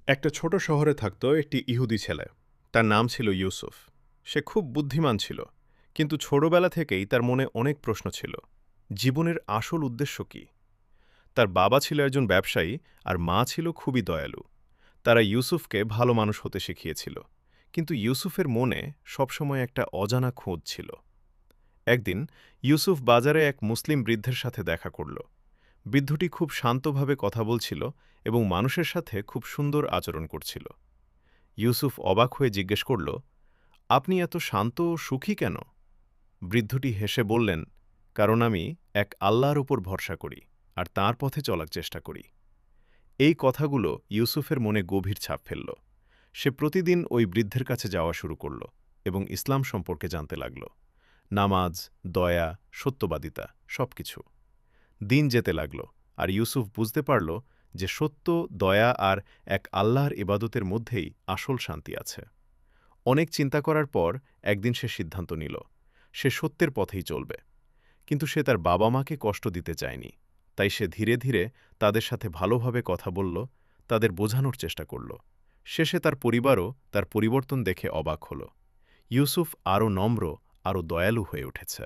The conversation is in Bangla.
একটা ছোট শহরে থাকত একটি ইহুদি ছেলে। তার নাম ছিল ইউসুফ। সে খুব বুদ্ধিমান ছিল, কিন্তু ছোটবেলা থেকেই তার মনে অনেক প্রশ্ন ছিল। জীবনের আসল উদ্দেশ্য কি? তার বাবা ছিল একজন ব্যবসায়ী, আর মা ছিল খুবই দয়ালু। তারা ইউসুফকে ভালো মানুষ হতে শিখিয়েছিল, কিন্তু ইউসুফের মনে সবসময় একটা অজানা খোঁজ ছিল। একদিন ইউসুফ বাজারে এক মুসলিম বৃদ্ধের সাথে দেখা করল। বৃদ্ধটি খুব শান্তভাবে কথা বলছিল এবং মানুষের সাথে খুব সুন্দর আচরণ করছিল। ইউসুফ অবাক হয়ে জিজ্ঞেস করল, আপনি এত শান্ত ও সুখী কেন? বৃদ্ধটি হেসে বললেন, কারণ আমি এক আল্লাহর উপর ভরসা করি আর তাঁর পথে চলার চেষ্টা করি। এই কথাগুলো ইউসুফের মনে গভীর ছাপ ফেলল। সে প্রতিদিন ওই বৃদ্ধের কাছে যাওয়া শুরু করল এবং ইসলাম সম্পর্কে জানতে লাগল। নামাজ, দয়া, সত্যবাদিতা, সবকিছু। দিন যেতে লাগল, আর ইউসুফ বুঝতে পারল যে সত্য, দয়া আর এক আল্লাহর ইবাদতের মধ্যেই আসল শান্তি আছে। অনেক চিন্তা করার পর একদিন সে সিদ্ধান্ত নিল, সে সত্যের পথেই চলবে। কিন্তু সে তার বাবা-মাকে কষ্ট দিতে চায়নি। তাই সে ধীরে ধীরে তাদের সাথে ভালোভাবে কথা বলল, তাদের বোঝানোর চেষ্টা করল। শেষে তার পরিবারও তার পরিবর্তন দেখে অবাক হল। ইউসুফ আরও নম্র, আরও দয়ালু হয়ে উঠেছে।